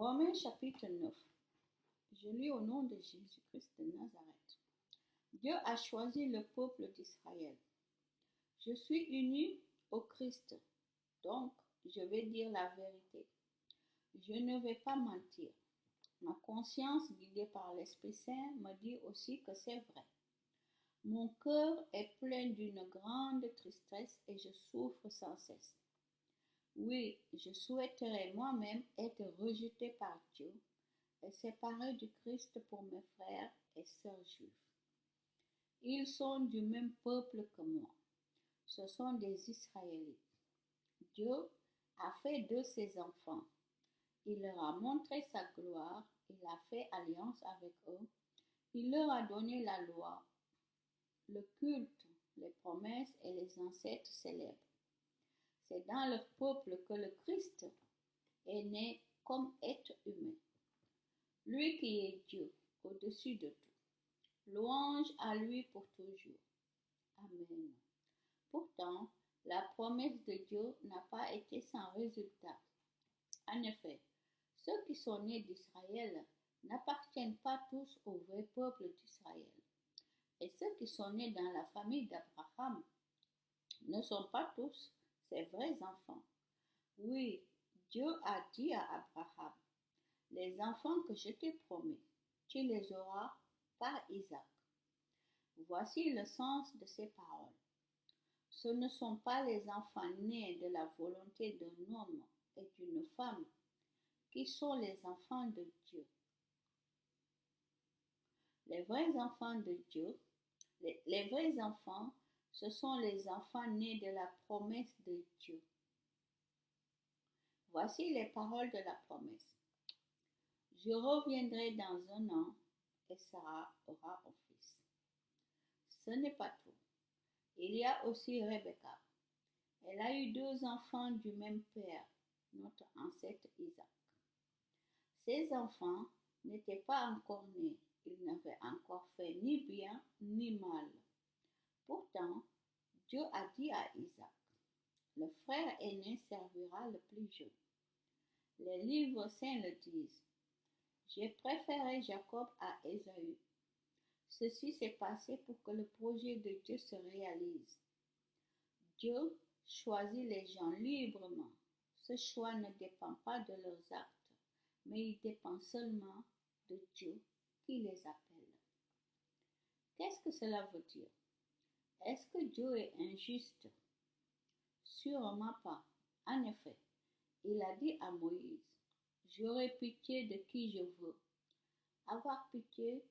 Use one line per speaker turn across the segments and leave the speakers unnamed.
Romains chapitre 9. Je lis au nom de Jésus-Christ de Nazareth. Dieu a choisi le peuple d'Israël. Je suis uni au Christ, donc je vais dire la vérité. Je ne vais pas mentir. Ma conscience, guidée par l'Esprit Saint, me dit aussi que c'est vrai. Mon cœur est plein d'une grande tristesse et je souffre sans cesse. Oui, je souhaiterais moi-même être rejeté par Dieu et séparé du Christ pour mes frères et sœurs juifs. Ils sont du même peuple que moi. Ce sont des Israélites. Dieu a fait de ses enfants. Il leur a montré sa gloire. Il a fait alliance avec eux. Il leur a donné la loi, le culte, les promesses et les ancêtres célèbres. C'est dans leur peuple que le Christ est né comme être humain. Lui qui est Dieu au-dessus de tout. Louange à lui pour toujours. Amen. Pourtant, la promesse de Dieu n'a pas été sans résultat. En effet, ceux qui sont nés d'Israël n'appartiennent pas tous au vrai peuple d'Israël. Et ceux qui sont nés dans la famille d'Abraham ne sont pas tous ses vrais enfants. Oui, Dieu a dit à Abraham, les enfants que je t'ai promis, tu les auras par Isaac. Voici le sens de ces paroles. Ce ne sont pas les enfants nés de la volonté d'un homme et d'une femme qui sont les enfants de Dieu. Les vrais enfants de Dieu, les vrais enfants, ce sont les enfants nés de la promesse de Dieu. Voici les paroles de la promesse. Je reviendrai dans un an et Sarah aura un fils. Ce n'est pas tout. Il y a aussi Rebecca. Elle a eu 2 enfants du même père, notre ancêtre Isaac. Ces enfants n'étaient pas encore nés. Ils n'avaient encore fait ni bien ni mal. Pourtant, Dieu a dit à Isaac, le frère aîné servira le plus jeune. Les livres saints le disent. J'ai préféré Jacob à Ésaü. Ceci s'est passé pour que le projet de Dieu se réalise. Dieu choisit les gens librement. Ce choix ne dépend pas de leurs actes, mais il dépend seulement de Dieu qui les appelle. Qu'est-ce que cela veut dire? Est-ce que Dieu est injuste? Sûrement pas. En effet, il a dit à Moïse, j'aurai pitié de qui je veux avoir pitié.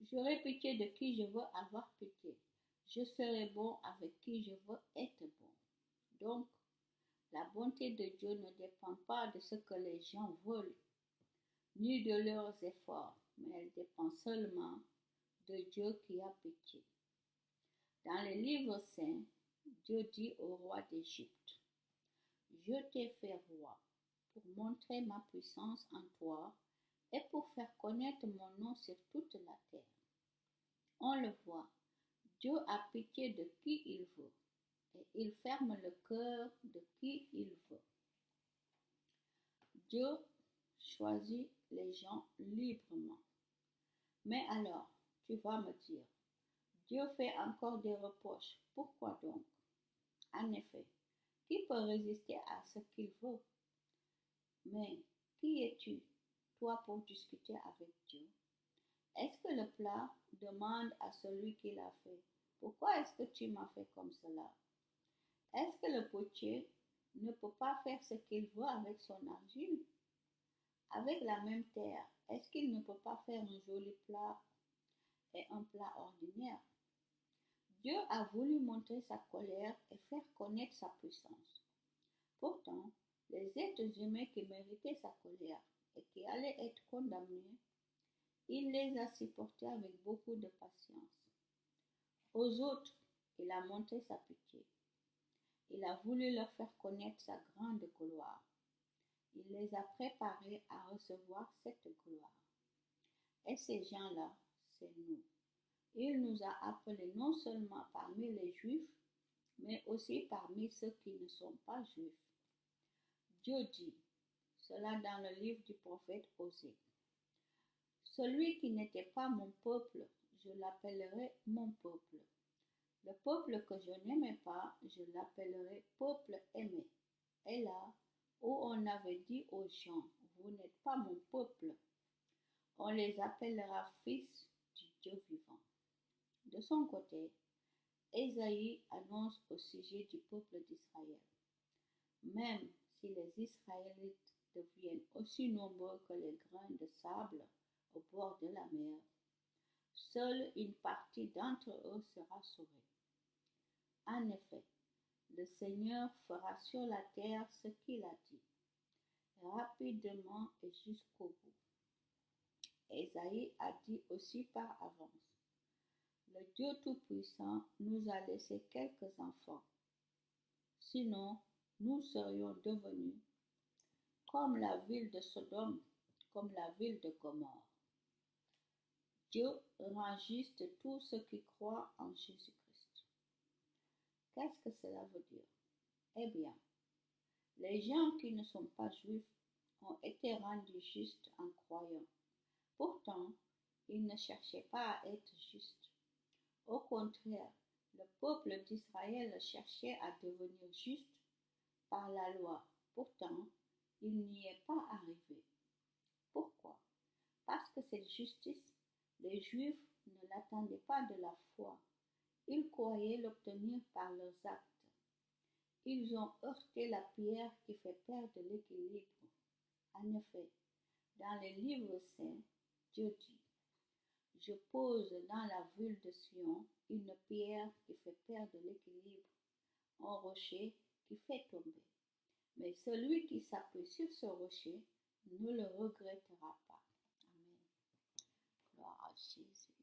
J'aurai pitié de qui je veux avoir pitié. Je serai bon avec qui je veux être bon. Donc, la bonté de Dieu ne dépend pas de ce que les gens veulent, ni de leurs efforts, mais elle dépend seulement de Dieu qui a pitié. Dans les livres saints, Dieu dit au roi d'Égypte, je t'ai fait roi pour montrer ma puissance en toi et pour faire connaître mon nom sur toute la terre. On le voit, Dieu a pitié de qui il veut et il ferme le cœur de qui il veut. Dieu choisit les gens librement. Mais alors, tu vas me dire, Dieu fait encore des reproches. Pourquoi donc? En effet, qui peut résister à ce qu'il veut? Mais qui es-tu, toi, pour discuter avec Dieu? Est-ce que le plat demande à celui qui l'a fait, pourquoi est-ce que tu m'as fait comme cela? Est-ce que le potier ne peut pas faire ce qu'il veut avec son argile? Avec la même terre, est-ce qu'il ne peut pas faire un joli plat et un plat ordinaire? Dieu a voulu montrer sa colère et faire connaître sa puissance. Pourtant, les êtres humains qui méritaient sa colère et qui allaient être condamnés, il les a supportés avec beaucoup de patience. Aux autres, il a montré sa pitié. Il a voulu leur faire connaître sa grande gloire. Il les a préparés à recevoir cette gloire. Et ces gens-là, c'est nous. Il nous a appelés non seulement parmi les Juifs, mais aussi parmi ceux qui ne sont pas Juifs. Dieu dit, Cela dans le livre du prophète Osée. Celui qui n'était pas mon peuple, je l'appellerai mon peuple. Le peuple que je n'aimais pas, je l'appellerai peuple aimé. Et là où on avait dit aux gens, vous n'êtes pas mon peuple, on les appellera fils du Dieu vivant. De son côté, Ésaïe annonce au sujet du peuple d'Israël. Même si les Israélites deviennent aussi nombreux que les grains de sable au bord de la mer, seule une partie d'entre eux sera sauvée. En effet, le Seigneur fera sur la terre ce qu'il a dit, rapidement et jusqu'au bout. Ésaïe a dit aussi par avance, le Dieu Tout-Puissant nous a laissé quelques enfants. Sinon, nous serions devenus comme la ville de Sodome, comme la ville de Gomorrhe. Dieu rend juste tous ceux qui croient en Jésus-Christ. Qu'est-ce que cela veut dire? Eh bien, les gens qui ne sont pas juifs ont été rendus justes en croyant. Pourtant, ils ne cherchaient pas à être justes. Au contraire, le peuple d'Israël cherchait à devenir juste par la loi. Pourtant, il n'y est pas arrivé. Pourquoi? Parce que cette justice, les Juifs ne l'attendaient pas de la foi. Ils croyaient l'obtenir par leurs actes. Ils ont heurté la pierre qui fait perdre l'équilibre. En effet, dans les livres saints, Dieu dit, je pose dans la ville de Sion une pierre qui fait perdre l'équilibre, un rocher qui fait tomber. Mais celui qui s'appuie sur ce rocher ne le regrettera pas. Amen. Gloire à Jésus.